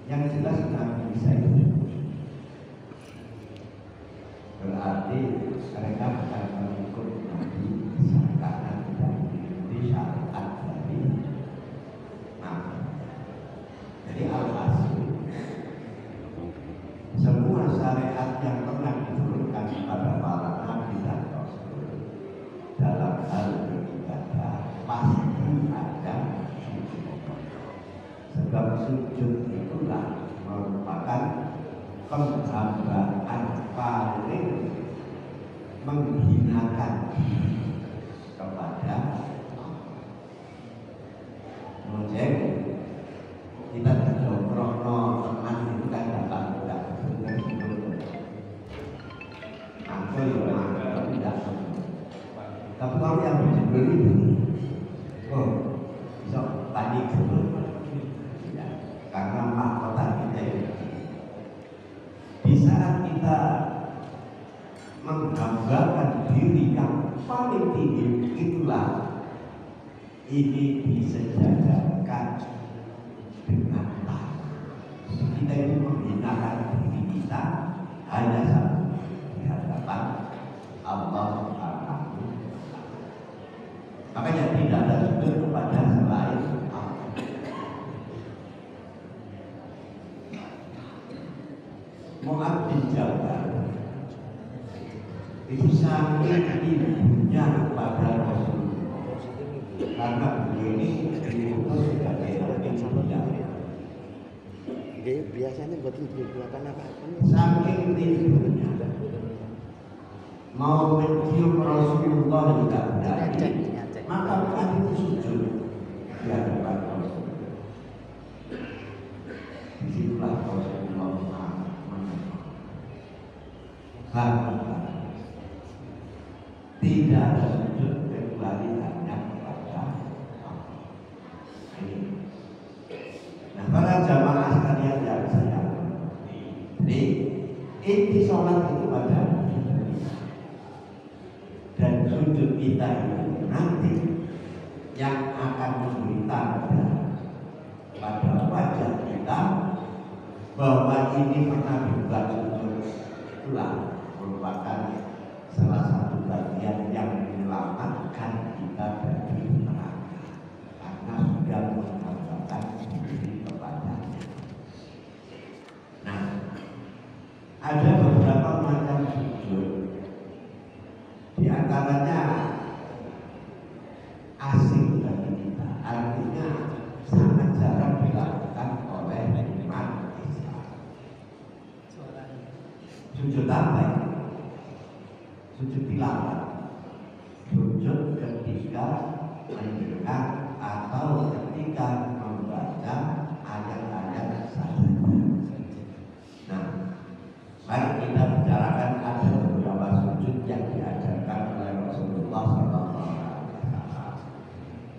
Yang jelas Nabi Isa itu berarti mereka bukan mengikut Nabi Isa karena tidak mengikuti syariat dari Nabi. Jadi al-hasil semua syariat yang pernah diturunkan kepada para nabi dan rasul dalam hal beribadah pasti ada sujud. Sebab sujud itulah merupakan penghambaan paling menghinakan kepada Mojek. Kita dijongkrokno teman itu kan dapat tidak angkel ya tidak. Tapi kalau yang dibeli oh bisa panik dulu karena mahkota kita itu. Di saat kita menghambakan diri yang paling tinggi itulah ini disejajarkan dengan tanah. Kita itu menghinakan diri kita hanya satu di hadapan Allah Subhanahu. Makanya tidak ada sujud kepada selain Allah. Mu'adz bin Jabal itu sangat ibunya kepada Rasulullah karena beliau ini diutus sebagai nabi mulia. Biasanya buat dibuatkan apa? Saking ibunya mau mencium Rasulullah juga berani, maka Mu'adz itu sujud di hadapan Rasulullah. Disitulah Rasulullah tidak ada sujud kecuali hanya kepada Allah. Nah, para jamaah sekalian yang saya ini inti sholat itu pada dan sujud kita itu nanti yang akan memberi tanda pada wajah kita bahwa ini pernah dibuat sujud. Itulah merupakan salah satu bagian yang menyelamatkan kita dari neraka karena sudah menghambakan diri kepadanya. Nah, ada beberapa macam sujud, di antaranya asing bagi kita, artinya sangat jarang dilakukan oleh umat Islam. Sujud apa? Sujud tilawah, sujud ketika mendengar atau ketika membaca ayat-ayat saja. Nah, mari kita bicarakan ada beberapa sujud yang diajarkan oleh Rasulullah SAW.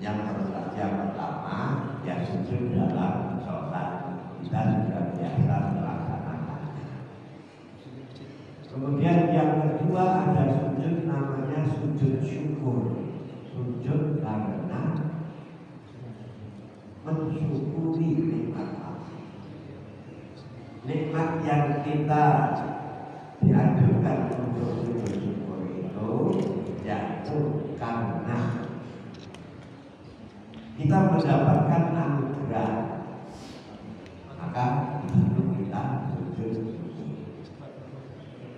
Yang pertama, ya sujud dalam sholat. Kita sudah biasa melaksanakan. Kemudian yang kedua ada sujud namanya sujud syukur. Sujud karena mensyukuri nikmat Allah. Nikmat yang kita dianjurkan untuk sujud syukur itu yaitu karena kita mendapatkan anugerah, maka itu kita sujud syukur.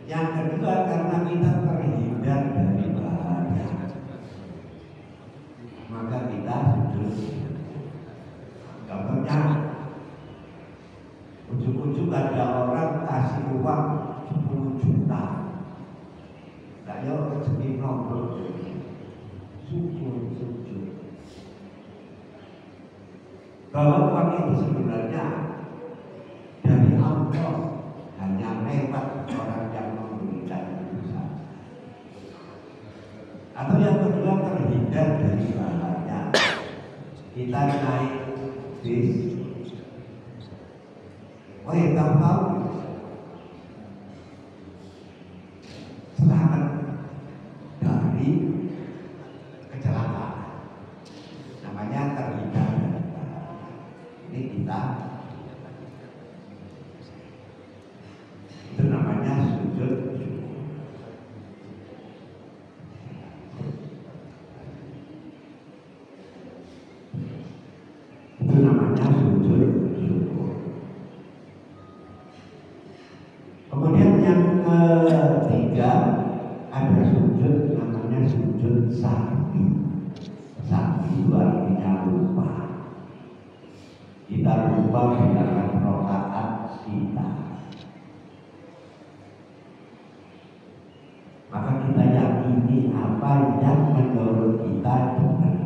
Yang kedua karena kita terhindar dari bahaya, maka kita sujud. Contohnya, ujuk-ujuk ada orang kasih uang 10 juta, saya rezeki nomor sujud. Bahwa uang itu sebenarnya dari Allah, hanya lewat orang yang memberikan itu. Atau yang kedua terhindar dari bahaya. Kita naik bis, tahu selamat dari kecelakaan, namanya terhindar dari bahaya. Ini kita sujud sahwi. Sahwi itu artinya lupa. Kita lupa bilangan rakaat kita. Maka kita yakini apa yang menurut kita benar.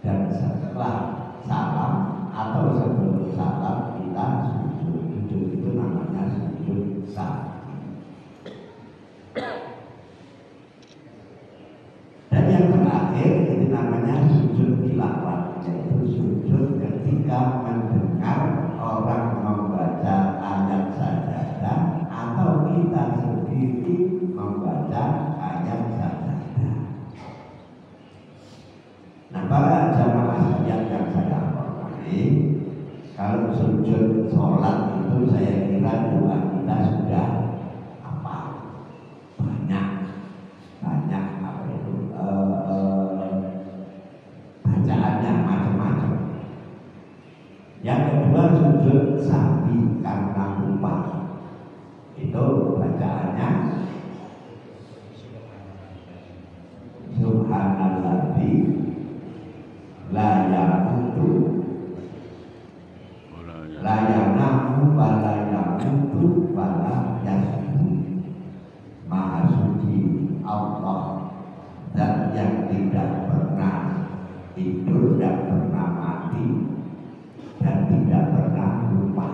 Dan setelah salam atau sebelum salam kita sujud. Sujud itu namanya sujud sahwi. Dan yang terakhir itu namanya sujud tilawah, yaitu sujud ketika mendengar orang membaca ayat sajadah atau kita sendiri membaca ayat sajadah. Nah, para jamaah sekalian yang saya hormati, kalau sujud sholat itu saya kira doa kita sudah apa? Banyak apa itu bacaannya macam-macam. Yang kedua sujud sahwi karena lupa, itu bacaannya Subhanalladzi la yamutu la yanamu wa la yamutu wa la yasbu. Maha suci Allah, dan yang tidak pernah tidur, tidak pernah mati, dan tidak pernah lupa.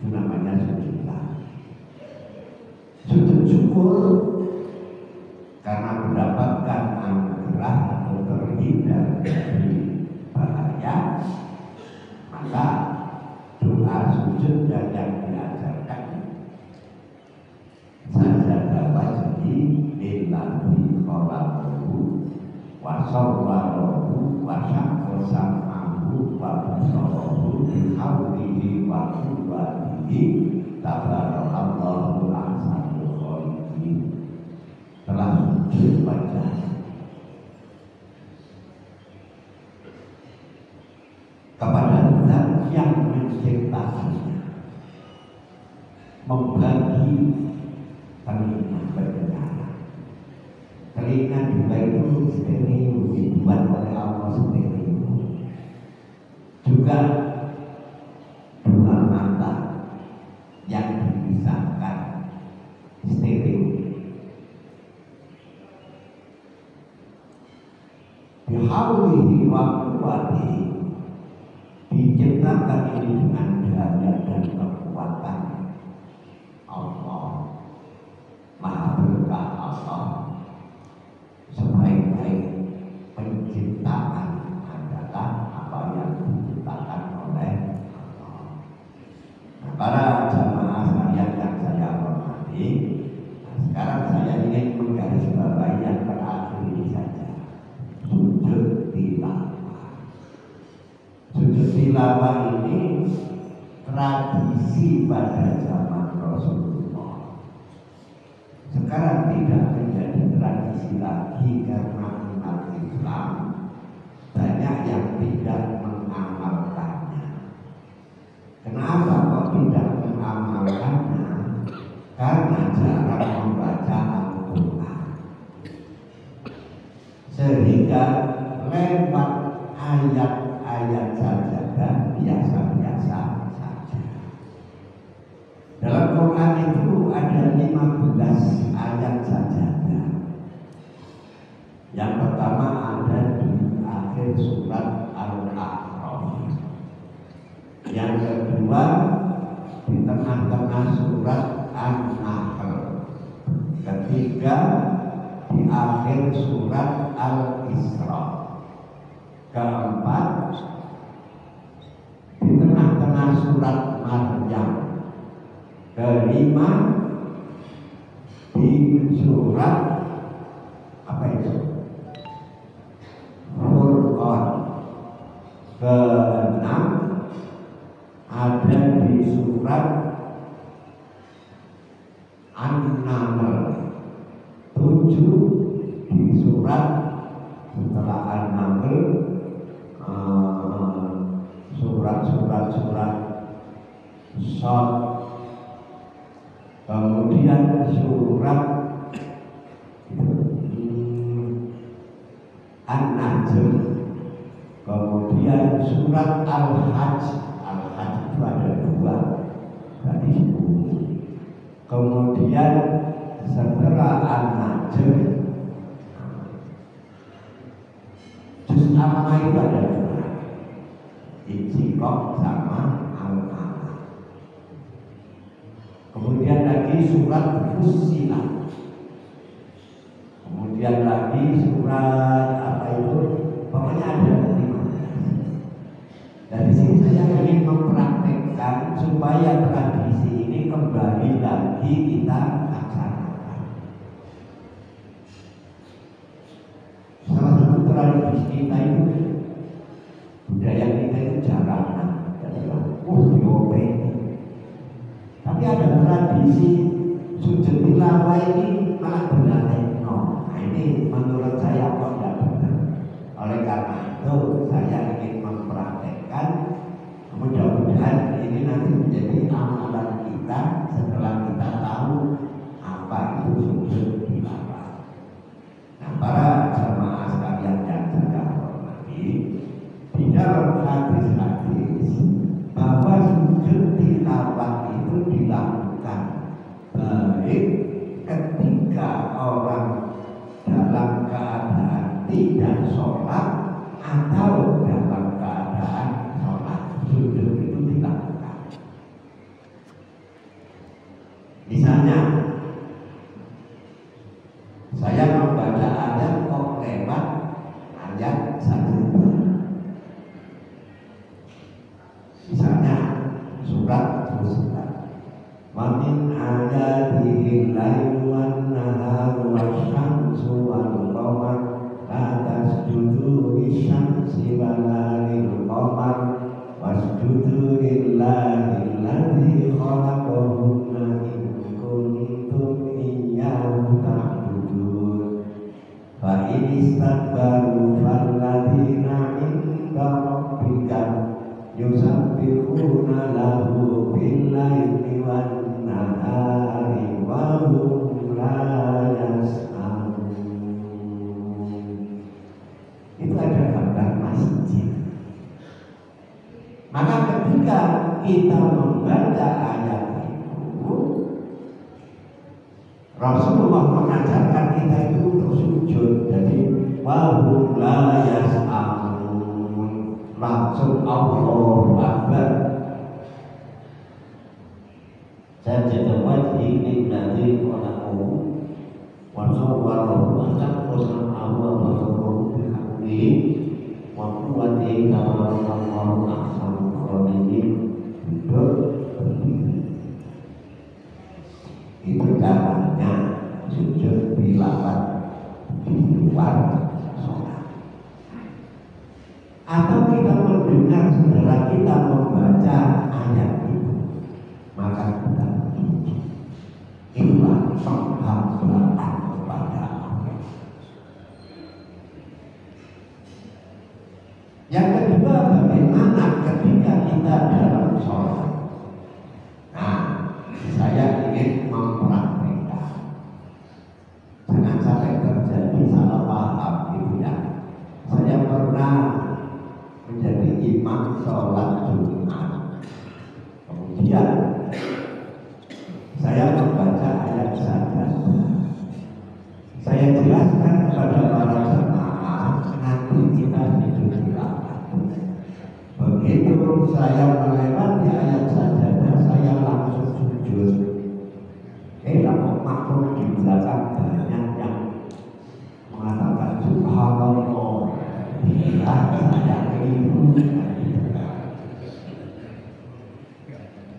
Itu namanya sujud sahwi. Sujud syukur karena mendapatkan anugerah atau terhindar dari bahaya, maka doa sujud yang diajarkan sajadah wajhi lillahi khalaqahu wa sawwarahu wa syaqqa sam'ahu wa basarahu bi hawlihi wa quwwatihi tabarakallahu ahsanul khaliqin. Telah sujud wajah kepada Zat yang menciptakannya, membagi telinga berbicara. Telinga juga itu stereo, dibuat oleh Allah stereo. Juga dua mata yang dipisahkan stereo. Bihaulihi wa quwwatihi, diciptakan ini dengan daya dan kekuatan Allah. Maha berkah Allah. Sebaik-baik penciptaan adalah apa yang diciptakan oleh Allah. Nah, para jamaah sekalian yang saya hormati, sekarang saya ingin menggarisbawahi yang terakhir ini saja. Sujud tilawah. Sujud tilawah ini tradisi pada zaman Rasulullah. Sekarang tidak menjadi tradisi lagi karena umat Islam banyak yang tidak mengamalkannya. Kenapa kok tidak mengamalkannya? Karena jarang membaca Al-Quran, sehingga lewat ayat-ayat sajadah biasa-biasa saja. Dalam Quran itu ada 15 ayat sajadah. Yang pertama ada di akhir surat Al-A'raf. Yang kedua di tengah-tengah surat An-Nahl. Ketiga di akhir surat Al-Isra. Keempat di tengah-tengah surat Maryam. Kelima di surat apa itu? Furqan. Keenam ada di surat An-Naml. 7 di surat setelah An-Naml, surat Shad, kemudian surat An-Najm, kemudian surat Al-Hajj. Al-Hajj itu ada 2, berarti 10. Kemudian setelah An-Najm, juz amma itu ada 2, Insyirah sama Al-Alaq. Kemudian lagi surat Fussilat. Kemudian lagi surat apa itu? Pokoknya ada 5. Dari sini saya ingin mempraktekkan supaya tradisi ini kembali lagi kita laksanakan. Salah satu tradisi kita itu, budaya kita itu jaranan, diopeni. Tapi ada tradisi sujud tilawah ini malah berlateno. Nah ini menurut saya kok tidak benar. Oleh karena itu saya ingin mempraktekkan, mudah-mudahan ini nanti menjadi amalan kita setelah kita tahu apa itu sujud tilawah. Nah para jamaah sekalian yang saya hormati, di dalam hadis-hadis bahwa sujud tilawah itu dilakukan baik ketika orang dalam keadaan tidak sholat atau dalam keadaan sholat, sujud itu dilakukan. Misalnya saya membaca ayat kok lewat ayat 1. Misalnya surat Fussilat, wa min ayatihi al-lailu wan-naharu wasyamsu wal-qamar la tasjudu lisyamsi wala lil-qamar wasjudu lillahi alladzi khalaqahunna in kuntum iyyahu ta'budun fa in istakbaru falladzina 'inda rabbika yusabbihuna lahu bil-laili wan-nahari wa hum la yas'amun. Itu ada gambar masjid. Maka ketika kita membaca ayat itu, Rasulullah mengajarkan kita itu untuk sujud. Jadi wa hum la yas'amun, langsung Allahu Akbar. Sajada wajhi lillazi khalaqahu wa sawwarahu wa saqqa wa basarahu bi hamdihi wa quwwatihi kama Allahu ahsanul khaliqin. Itu caranya sujud tilawah di luar sholat. Atau kita mendengar saudara kita membaca ayat itu, maka kita sujud. Itulah penghambaan kepada Allah. Yang kedua, bagaimana ketika kita dalam sholat. Nah, saya ingin mempraktikkan, jangan sampai terjadi salah paham gitu ya. Saya pernah menjadi imam sholat Jumat. Kemudian saya membaca ayat saja. Saya jelaskan kepada para jemaah, nanti kita sujud tilawah. Begitu saya melewati ayat saja, saya langsung sujud. Kalau makmum di belakang banyak yang mengatakan subhanallah, saya keliru.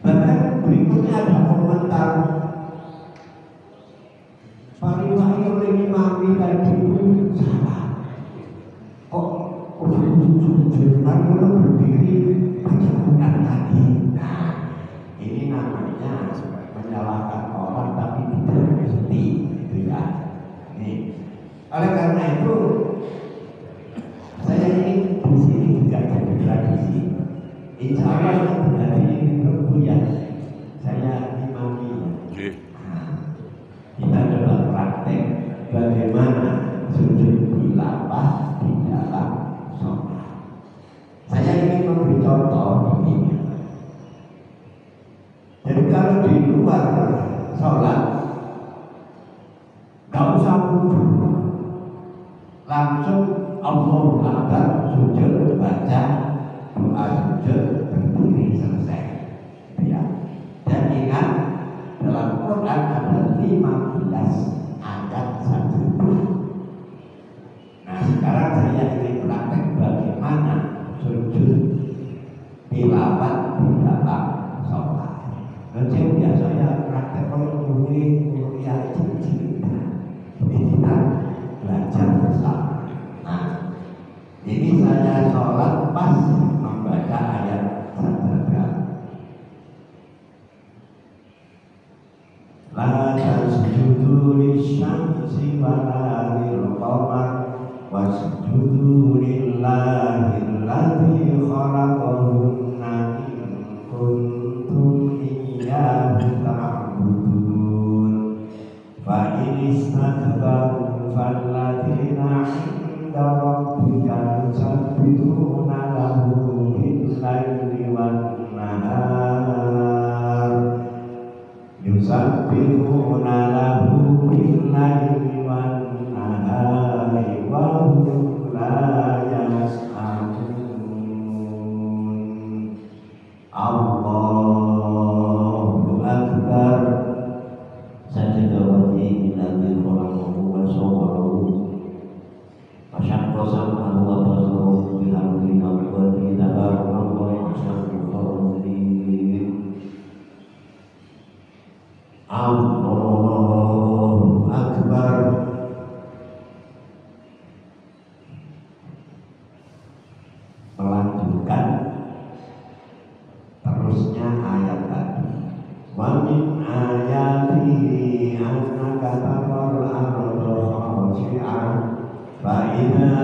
Bahkan berikutnya ada komentar, pariwahi oleh imam tadi itu salah. Kok sujud lalu berdiri banyak bukan tadi. Nah, ini namanya menyalahkan orang tapi tidak mengerti, gitu ya. Ini. Oleh karena itu, saya ingin di sini juga jadi tradisi. Insya Allah yang hari ini Rabu ya, saya imami. Nah, kita coba praktek bagaimana sujud tilawah di dalam contoh begini. Jadi kalau di luar sholat nggak usah wudhu, langsung Allahu Akbar, sujud, baca doa sujud, berdiri, selesai. Ya. Dan ingat dalam Quran ada 15 ayat saja. Nah sekarang saya ingin praktek bagaimana sujud tilawat di dalam sholat. Kecil biasanya praktek kalau kuliah cerita, ini kita belajar bersama. Nah ini saya sholat pas membaca ayat sajadah. La tasjudu lisyamsi wala lilqamar wasjudu lillahi alladzi khalaqahunna in kuntum iyyahu ta'budun fa in istakbaru falladzina 'inda rabbika yusabbihuna lahu bil-laili wan-nahar yusabbihuna lahu bil-laili wan-nahari wa hum la yas'amun. Allahu Akbar. Sajada wajhi alladzi khalaqahu wa sawwarahu wa syaqqa sam'ahu wa basarahu bil ardi wa qad tabarakallahu ahsanul khaliqin. Allahu Akbar. Melanjutkan terusnya ayat tadi. Wa min ayatihi annaka taral arda khashi'an fa idza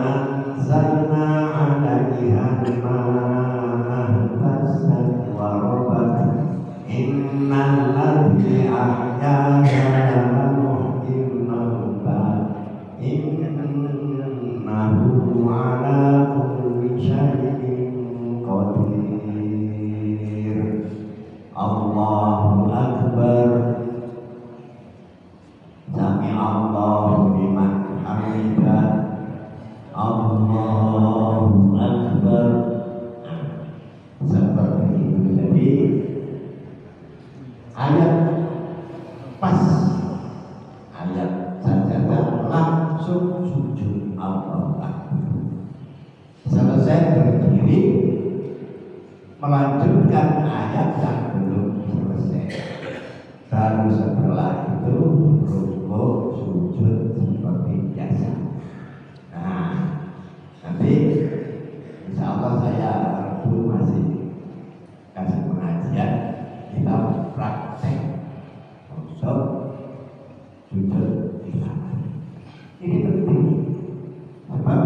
anzalna 'alaiha al-ma'a ihtazzat wa rabat innal ladzi ahyaha lamuhyil mauta innahu 'ala kulli syai'in qadir. Allahu Akbar. Sami Allahu liman hamidah. Allahu Akbar. Seperti itu. Jadi ayat pas ayat sajadah langsung sujud Allahu Akbar. Selesai berdiri melanjutkan ayat yang belum selesai. Baru setelah itu rukuk sujud seperti biasa. Nah nanti insya Allah saya masih kasih pengajian kita praktek untuk sujud tilawah. Ini penting sebab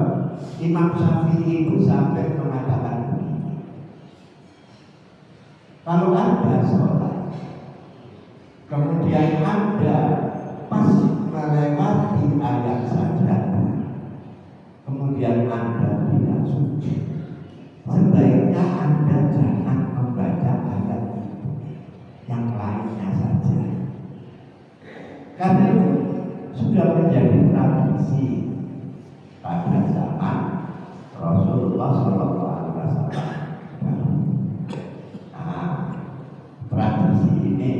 Imam Syafi'i itu sampai mengatakan begini, kalau Anda sholat kemudian Anda pas melewati ayat sajadah kemudian Anda tidak sujud, sebaiknya Anda jangan membaca ayat itu, yang lainnya saja. Karena itu sudah menjadi tradisi pada zaman Rasulullah SAW. Nah, tradisi ini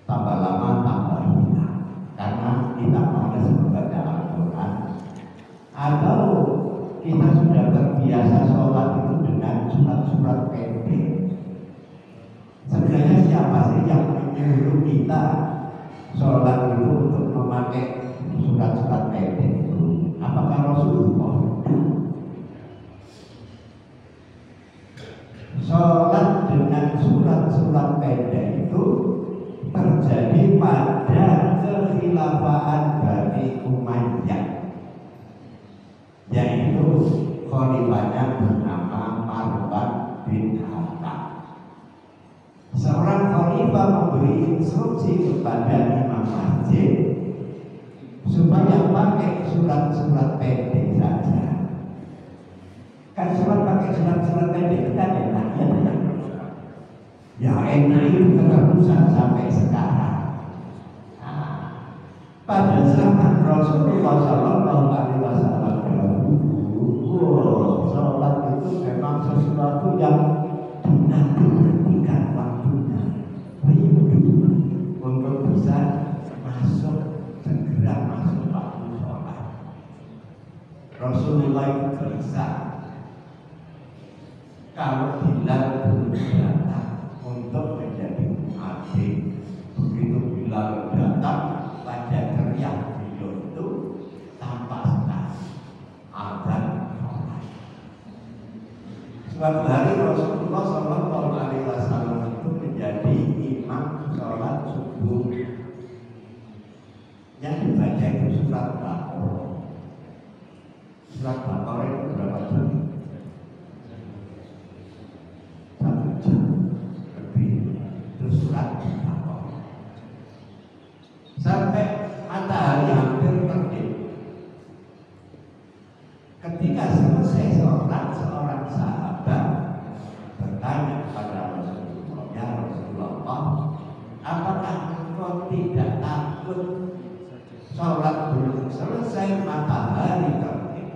tambah lama tambah hilang karena kita malas membaca Al-Quran, atau kita sudah terbiasa sholat itu dengan surat-surat pendek. Sebenarnya siapa sih yang menyuruh kita sholat itu untuk memakai surat-surat pendek itu? Apakah Rasulullah? Sholat dengan surat-surat pendek itu terjadi pada kekhilafaan Bani Umayyah, yaitu khalifahnya bernama Marwan bin Hakam. Seorang khalifah memberi instruksi kepada Imam Masjid supaya pakai surat-surat pendek saja. Kan surat pakai surat-surat pendek kan enak ya. Ya enak itu keterusan sampai sekarang. Pada zaman Rasulullah Sallallahu Alaihi Wasallam sholat itu memang sesuatu yang dinanti-nantikan waktunya, untuk bisa segera masuk waktu sholat. Rasulullah itu bisa kalau Bilal belum datang untuk menjadi muadzin, begitu Bilal datang pada teriak beliau itu tanpa senang azan sholat. Suatu hari Rasulullah Sallallahu Alaihi Wasallam itu menjadi imam sholat subuh. Yang dibaca itu surat Baqarah. Surat Baqarah itu berapa jam? 1 jam lebih. Itu surat Baqarah. Sampai matahari hampir terbit. Ketika selesai sholat, seorang sahabat bertanya kepada Rasulullah, ya Rasulullah, apakah engkau tidak takut sholat belum selesai matahari terbit?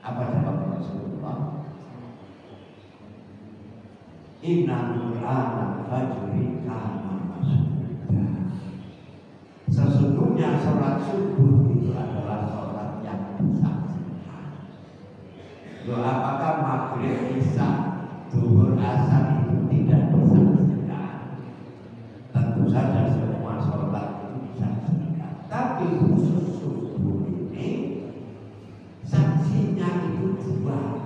Apa jawab Rasulullah? Inna Qur'an fajri kana masuda. Sesungguhnya sholat subuh itu adalah sholat yang disaksikan. Loh, apakah maghrib, isya, zuhur, asar itu tidak disaksikan? Tentu saja semua sholat itu disaksikan. Tapi khusus subuh ini saksinya itu dua,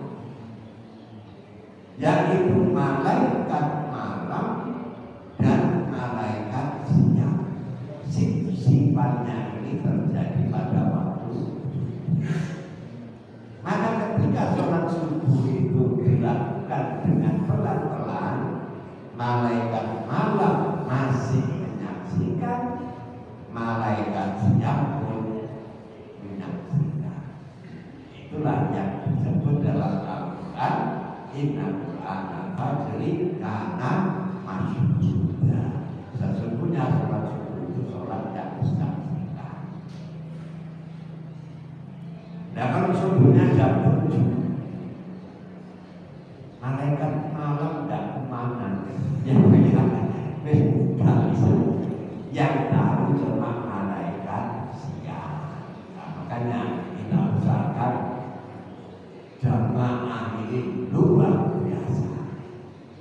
yaitu malaikat malam dan malaikat siang. Sifatnya ini terjadi pada waktu. Maka ketika sholat subuh itu dilakukan dengan pelan-pelan, malaikat malam masih menyaksikan, malaikat siang pun menyaksikan. Itulah yang disebut dalam Al-Quran, Inna Qur'ana fajri kana masuda. Sesungguhnya sholat subuh itu sholat yang disaksikan. Nah, kalau subuhnya jam 7, malaikat malam dan kemana yang gak bisa. Yang tahu cuma malaikat siang. Nah, makanya kita usahakan jamaah ini luar biasa.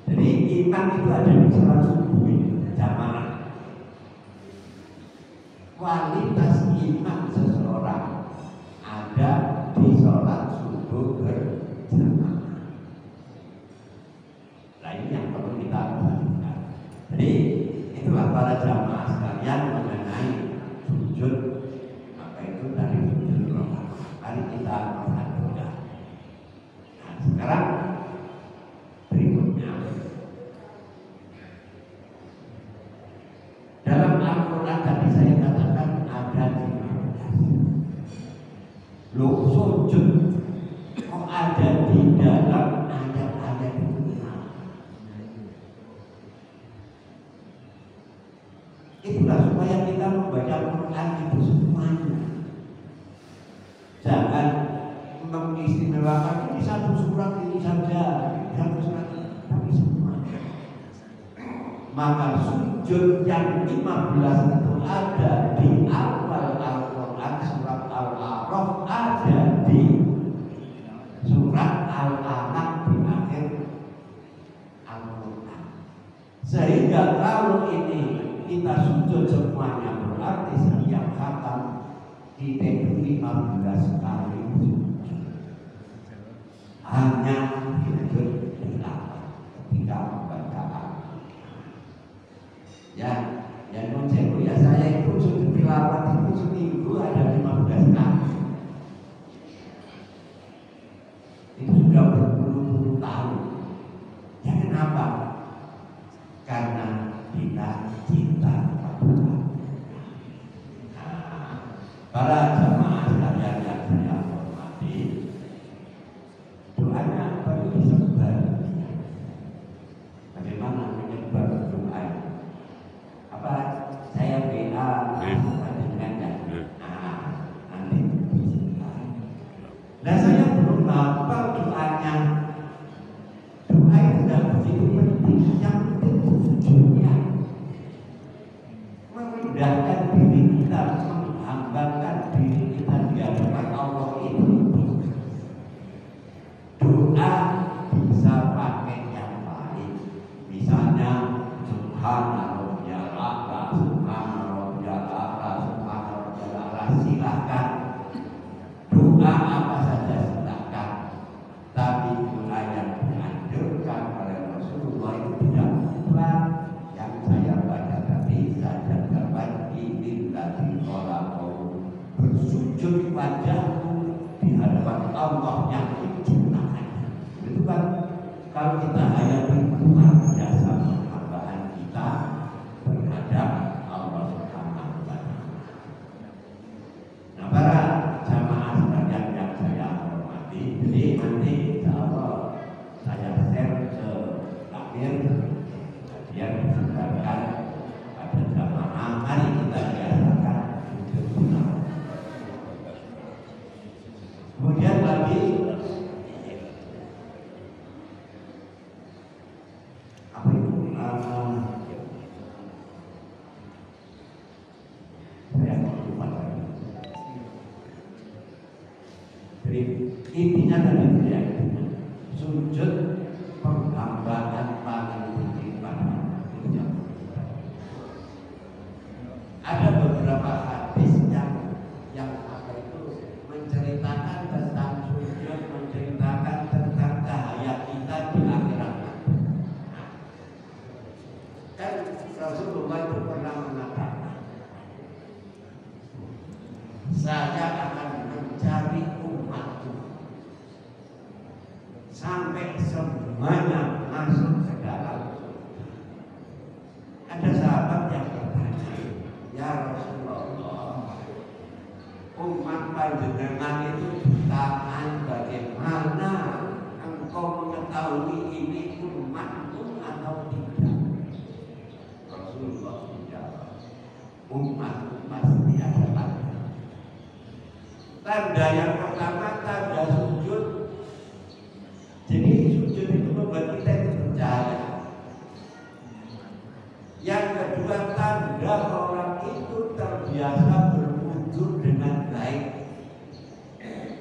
Jadi iman itu ada di sholat subuh ini, jamaah. Kualitas iman seseorang ada di sholat subuh berjamaah. Nah, ini yang perlu kita perhatikan. Jadi itulah para jamaah sekalian mengenai sujud, maka itu dari sujud rohani. Mari kita perhatikan. Nah, sekarang berikutnya dalam Al-Quran tadi saya katakan ada 15. Loh, sujud kok ada di dalam ayat-ayat itu? Itulah supaya kita membaca Quran itu semuanya. Jangan mengistimewakan ini satu surat ini saja, satu surat ini, tapi semuanya. Maka sujud yang 15 itu ada di awal Al-Quran, surat Al-A'raf, ada di surat Al-Alaq di akhir Al-Quran. Sehingga kalau ini kita sujud semuanya berarti setiap khatam kita itu 15 kali sujud. Hanya sujud tilawah ketika membaca Al-Quran. Ya, yang menceku ya saya itu sujud tilawah itu seminggu ada 15 kali. Itu sudah berpuluh-puluh tahun. Ya kenapa? Karena kita cinta kepada Allah. Nah, para jamaah sekalian yang saya hormati, menghafal doanya. Doa itu tidak begitu penting, yang penting itu sujudnya. Merendahkan diri kita, menghambakan diri kita di hadapan Allah itu. Doa bisa pakai yang lain, misalnya subhanallah ya Allah, subhanallah ya Allah, subhanallah ya Allah, silakan. Doa apa saja silakan, tapi doa yang dianjurkan oleh Rasulullah itu tidak mutlak. Yang saya baca tadi saja dapat ini tadi orang bersujud wajahmu di hadapan Allah yang menciptakan. Itu kan kalau kita hayati luar biasa penghambaan kita terhadap Allah Subhanahu wa Ta'ala. Nah, para jamaah sekalian yang saya hormati, jadi nanti insyaallah saya share ke akhir yang disebarkan pada jamaah. Mari kita biasakan sujud tilawa. Kemudian lagi apa itu? Saya lupa lagi. Jadi intinya tadi ya, sujud penghambaan paling tinggi pada Allah. Ada beberapa hadis yang apa itu menceritakan tentang sujud, menceritakan tentang cahaya kita di akhirat. Kan Rasulullah itu pernah mengatakan, saya akan mencari umatku sampai semuanya masuk ke dalam surga. Ada sahabat yang bertanya, ya Rasulullah, umat panjenengan itu jutaan, bagaimana engkau mengetahui ini umatmu atau tidak? Rasulullah menjawab, umatmu pasti ada tanda. Tanda yang pertama tanda sujud. Jadi sujud itu membuat kita itu percaya. Yang kedua tanda orang itu terbiasa berwudu dengan baik.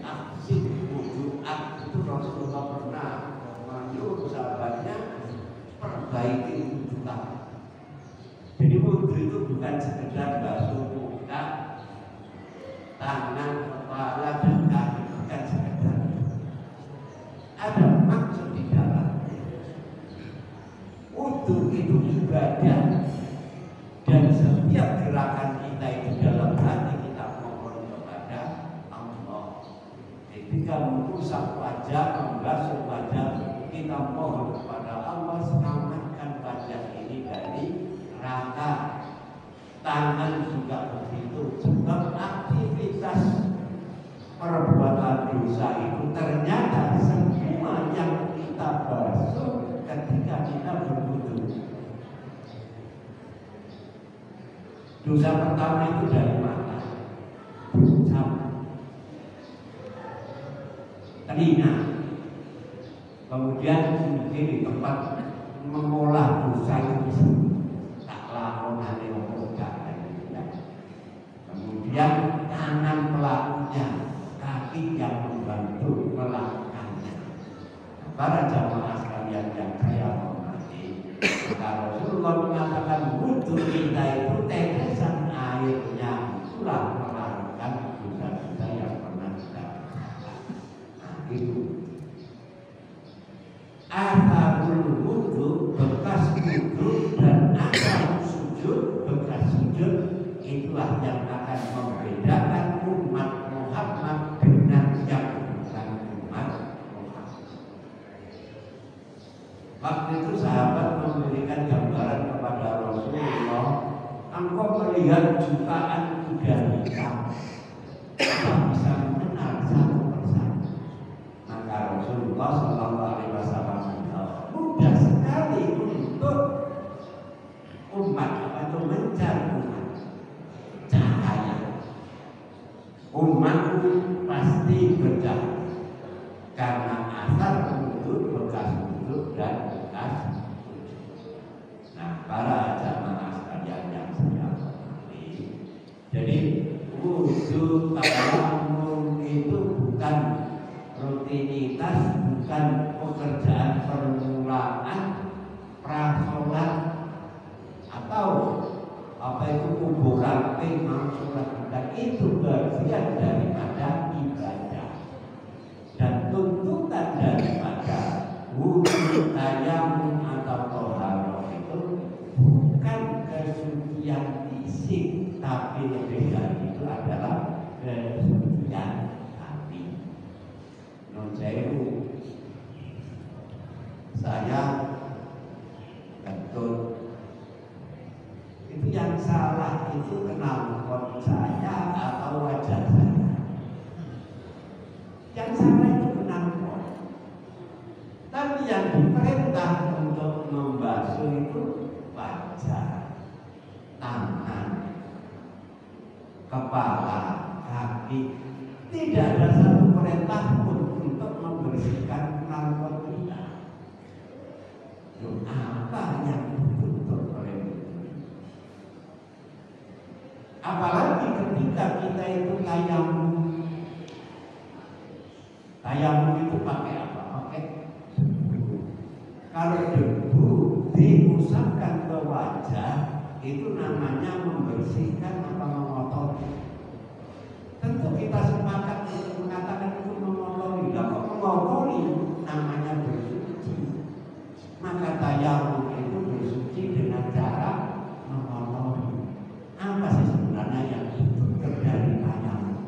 Aksi wudu itu Rasulullah pernah menyuruh sahabatnya perbaiki wudu kamu. Jadi wudu itu bukan sekedar basuh muka, tangan, kepala dan kaki, bukan sekedar. Ada maksud di dalam. Wudu itu ibadah, dan setiap gerakan kita itu dalam hati kita mohon kepada Allah. Ketika mengusap wajah, membasuh wajah, kita mohon kepada Allah selamatkan wajah ini dari neraka. Tangan juga begitu, sebab aktivitas perbuatan dosa itu ternyata semua yang kita basuh ketika kita berwudu. Dosa pertama itu dari mata, ucap, telinga, kemudian mungkin di tempat mengolah dosa itu tak lakukan kemudian tangan pelakunya, kaki yang membantu melakukannya. Para jamaah sekalian yang saya hormati, maka Rasulullah mengatakan wudu kita itu tetesan airnya itulah melakukan dosa-dosa yang pernah kita lakukan. Nah, itu asarul wudu, bekas wudu, dan asar sujud, bekas sujud, itulah yang akan membedakan umat Muhammad dengan yang bukan umat Muhammad. Waktu itu sahabat memberikan gambaran kepada Rasulullah, engkau melihat jutaan kuda hitam, engkau bisa mengenal satu persatu. Maka Rasulullah SAW menjawab, mudah sekali untuk umat atau mencari umat cahaya. Umatku pasti bercahaya rutinitas, bukan pekerjaan permulaan prasolat atau apa itu kuburan mau sholat, bukan itu bagian daripada ibadah dan tuntutan daripada wudhu, tayamum atau toharoh itu bukan kesucian fisik, tapi lebih dari itu adalah kesucian hati. Non saya betul itu yang salah itu kenalpot saya atau wajah saya. Yang salah itu kenalpot. Tapi yang diperintah untuk membasuh itu wajah, tangan, kepala, kaki. Tidak ada satu perintah pun untuk membersihkan knalpot kita. Apa yang dituntut oleh itu? Apalagi ketika kita itu tayamum. Tayamum itu pakai apa? Pakai debu. Kalau debu diusapkan ke wajah, itu namanya membersihkan apa mengotori. Tentu kita sepakat untuk mengatakan itu mengotori. Kalau mengotori namanya bersuci. Maka tayamum itu bersuci dengan cara mengotori. Apa sih sebenarnya yang dituntut dari tayamum?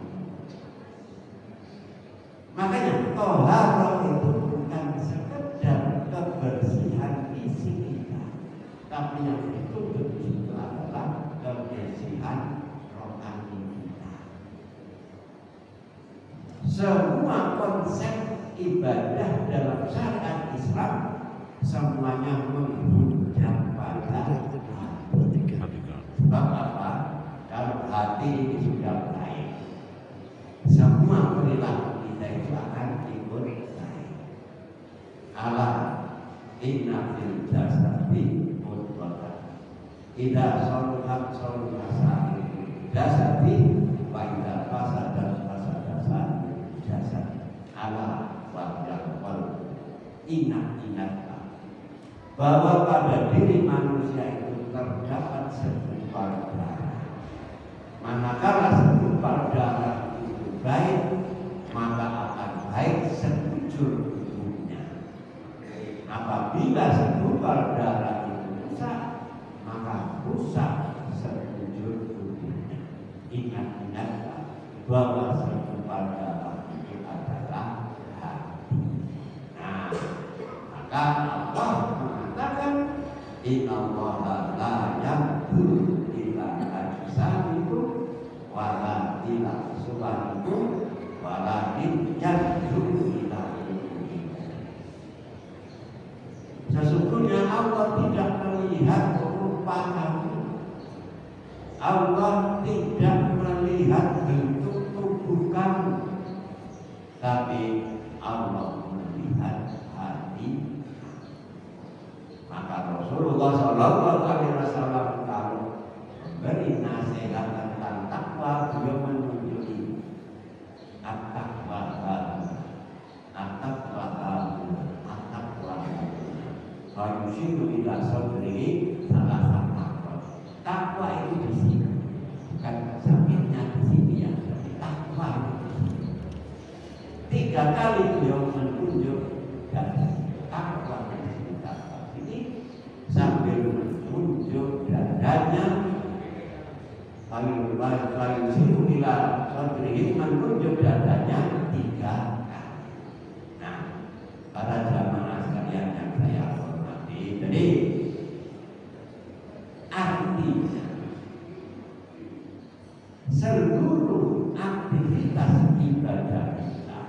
Makanya toharoh itu bukan sekedar kebersihan fisik kita, tapi yang dituntut itu adalah kebersihan rohani kita. Semua konsep ibadah dalam syariat Islam semuanya menghujat pada hati. Sebab apa? Kalau hati ini sudah baik, semua perilaku kita itu akan ikut baik. Allah inna fil jasadi mudghah. Idza saluhat saluha sa'irul jasadi wa idza fasadat fasadat jasad. Allah wa yaqul inna bahwa pada diri manusia itu terdapat segumpal darah. Manakala segumpal darah itu baik, maka akan baik sekujur tubuhnya. Apabila segumpal darah itu rusak, maka rusak sekujur tubuhnya. Ingat-ingatlah bahwa segumpal darah itu adalah hati. Nah, maka Allah mengatakan innallaha la yanzuru ila ajsamikum wala ila suwarikum walakin yanzuru ila qulubikum. Sesungguhnya Allah tidak melihat rupa kamu. Allah tidak melihat bentuk tubuh kamu, tapi Allah melihat hati. Maka Rasulullah SAW kalau memberi nasihat tentang takwa, beliau menunjuki at-taqwa kalau yushiru ila sadrihi salah takwa. Takwa itu di sini, bukan sampingnya di sini yang jadi takwa itu di sini. 3 kali beliau menunjuk dan takwa ini sambil menunjuk dadanya. Lalu siru ila sadrihi, menunjuk dadanya 3 kali. Nah, para jamaah sekalian yang saya hormati, jadi artinya seluruh aktivitas ibadah kita,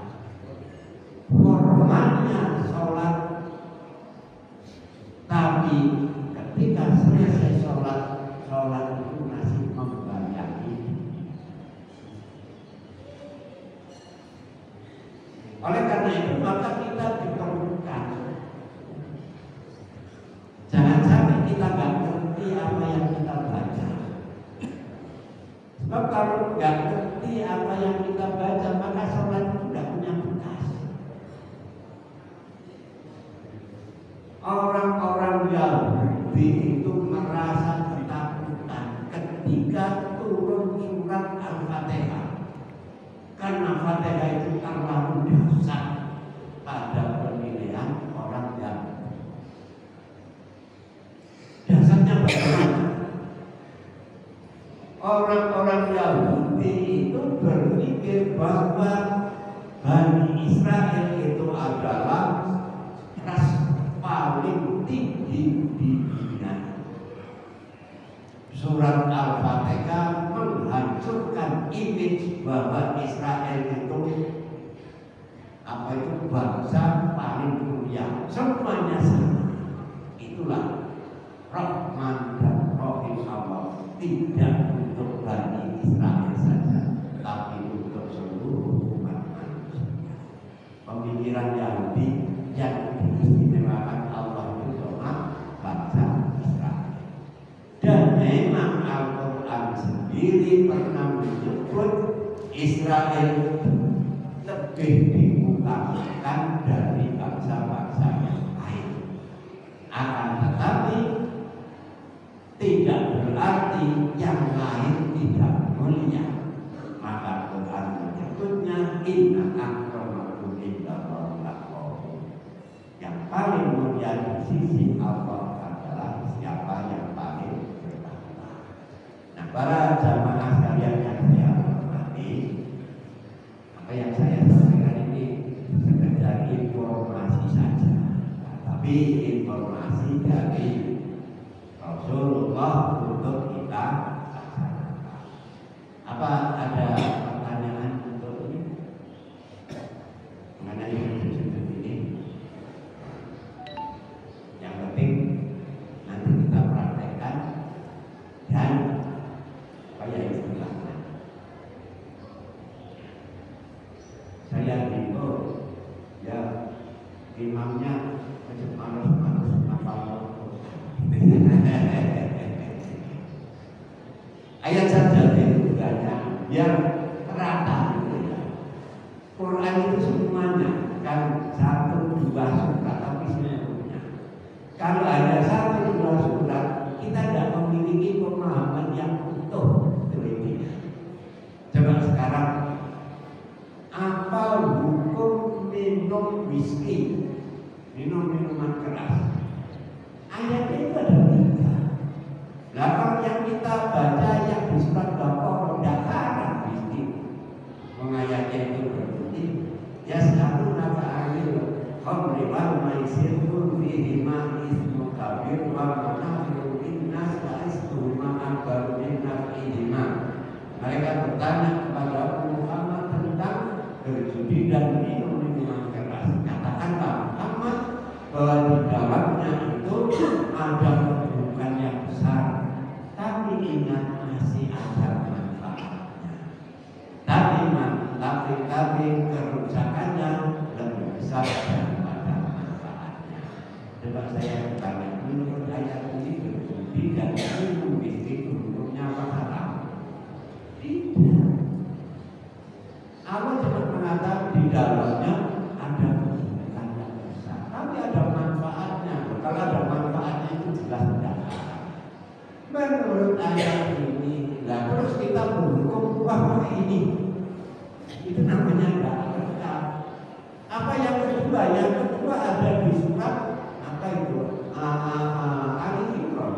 formalnya sholat, tapi ketika selesai sholat itu masih membayangi. Oleh karena itu maka kita diperlukan, jangan sampai kita nggak ngerti apa yang kita baca. Sebab kalau nggak ngerti apa yang kita baca, maka sholat itu nggak punya bekas. Orang-orang Yahudi itu merasa ketakutan ketika turun surat Al-Fatihah, karena Fatihah itu terlalu dasar pada pemilihan orang Yahudi. Dasarnya bagaimana? Orang-orang Yahudi itu berpikir bahwa Bani Israel itu adalah ras paling tinggi di dunia. Surat Al-Fatihah menghancurkan image bahwa Israel itu bangsa paling mulia. Semuanya sama. Itulah Rahman dan Rahim Allah, tidak untuk Bani Israel saja, tapi untuk seluruh umat manusia. Pemikiran Yahudi yang diistimewakan Allah itu cuma bangsa Israel. Dan memang Al-Quran sendiri pernah menyebut Israel lebih diutamakan dari bangsa-bangsa yang lain. Akan tetapi tidak berarti yang lain tidak mulia. Maka Quran menyebutnya inna akramakum indallahi atqakum. Yang paling mulia di sisi Allah adalah siapa yang paling bertakwa. Nah, para jamaah sekalian yang saya hormati, apa yang saya sampaikan ini sekedar informasi saja, tapi informasi dari Rasulullah untuk kita laksanakan. Apa ada pertanyaan untuk ini? Mengenai sudut ini? Yang penting nanti kita praktekkan dan supaya istilahnya. Saya himbau ya imamnya malas apa ayat saja itu banyak yang rata ya. Quran itu semuanya kan 1-2 surat tapi semuanya. Kalau ada 1-2 surat kita tidak memiliki pemahaman yang utuh teorinya. Coba sekarang apa hukum minum whisky, minum minuman keras? Ayatnya itu ada 3. Kalau yang kita baca yang di surat Baqarah dakaran whisky, mengayatnya itu berbunyi ya selalu naka anil khamri wal maisir fihi ma ismu kabir wa manafi'u linnas wa ismuhuma akbaru min naf'ihima. Mereka bertanya kepada Muhammad tentang berjudi dan minum minuman keras. Katakanlah Muhammad bahwa di dalamnya itu ada keburukan yang besar, tapi ingat masih ada manfaatnya. Tapi kerusakannya lebih besar daripada manfaatnya. Coba saya bertanya, menurut ayat ini berjudi dan minum whisky hukumnya apa haram? Tidak. Allah cuma mengatakan di dalamnya ada keburukan yang besar, tapi ada manfaatnya. Kalau ada manfaatnya itu jelas tidak haram. Menurut ayat ini, nah terus kita berhukum bahwa ini itu namanya tidak lengkap. Apa yang kedua? Yang kedua ada di surat apa itu? Al-Imran.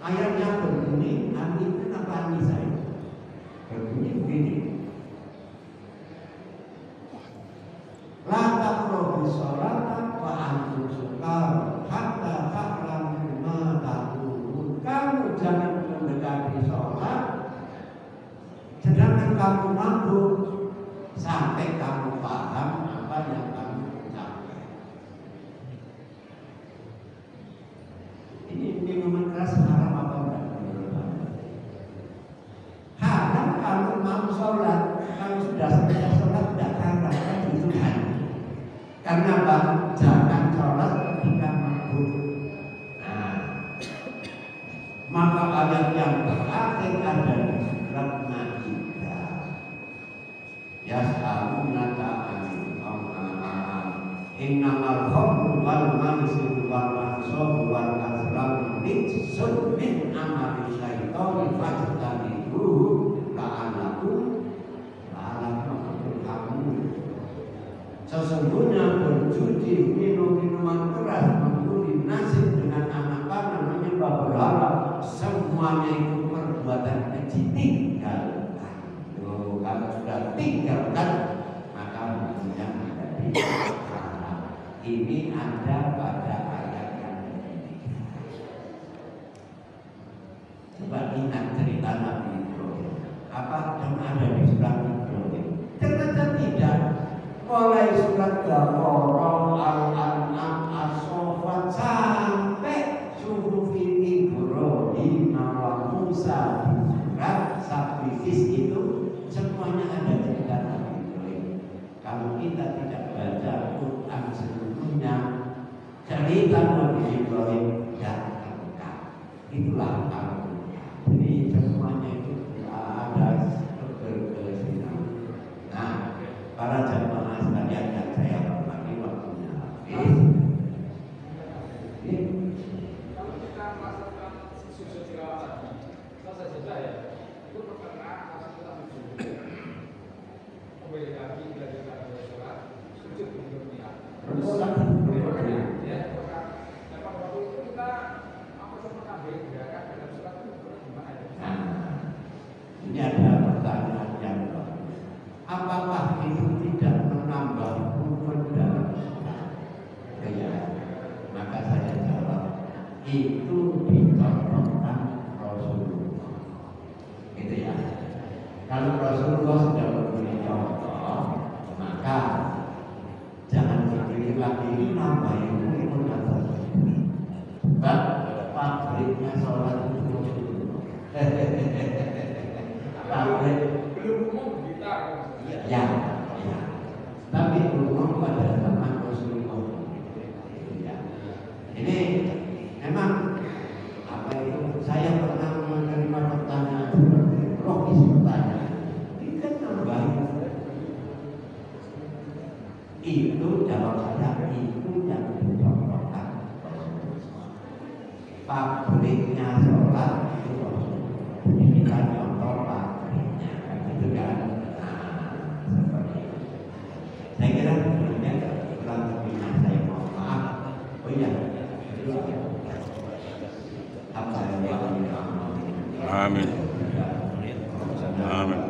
Ayatnya berbunyi, itu apa An-Nisa? Berbunyi begini. La taqrabu sholata wa antum sukara hatta ta'lamu ma taqulun. Kamu jangan mendekati sholat sedangkan kamu mabuk sampai kamu paham apa yang kamu ucapkan. Ini minuman keras haram apa enggak menurut Anda? Haram kalau mau sholat. Kalau sudah selesai sholat tidak haram kan itu kan? Karena apa? Jangan sholat ketika mabuk. Nah, maka ayat yang terakhir ada di surat Maidah. Yas'alunaka 'anil innamal khamru wal maisiru wal ansabu wal azlamu rijsun min amali syaitan fajtanibuhu la'alakum turhamun. Sesungguhnya berjudi, minum minuman keras, membeli nasib dengan anak panah, menyembah berhala, semuanya itu perbuatan keji. Tinggalkan. Kalau sudah tinggalkan, maka hukumnya menjadi haram. Ini ada pada ayat yang ini. Coba ingat cerita Nabi Ibrahim. Apa yang ada di surat Ibrahim? Ternyata tidak. Mulai surat Al-Baqarah, Al-An'am, As-Saffat sampai suhufi Ibrahim wa Musa di surat Saffis itu semuanya ada cerita Nabi Ibrahim. Kalau kita tidak baca Quran seluruhnya, cerita Nabi Ibrahim tidak lengkap. Itulah Al-Quran. Jadi semuanya itu ada keberkesinambungan. Nah, para jamaah sekalian yang saya hormati, waktunya habis. Kalau kita melaksanakan sujud tilawah tadi, selesai saja ya. Itu pertengahan masih kita sujud. Kembali lagi dari kata sholat, sujud di dunia. Ya, dan pada waktu itu kita apa semua ambil gerakan dalam sholat itu gimana ya? Ini ada pertanyaan yang apakah itu tidak menambah rukun dalam sholat? Ya, maka saya jawab itu dicontohkan Rasulullah. Gitu ya. Kalau Rasulullah sudah memberi contoh, maka jangan dipikir lagi ini nambah rukun atau sebab pabriknya sholat itu Rasulullah. Pabrik Belum umum kita. ya. Tapi umum pada zaman Rasulullah. Ya. Ini memang apa itu? Saya pernah menerima pertanyaan seperti logis pertanyaan. Ini kan nambahin. Itu jawab saya itu yang dicontohkan Rasulullah. Pabriknya sholat itu Rasulullah. Jadi kita contoh pabriknya, kan itu kan. Seperti itu. Saya kira kemudian kurang lebihnya saya mohon maaf. Oh iya, apa yang Amin. Amin.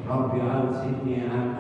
Rabbi al-sidni an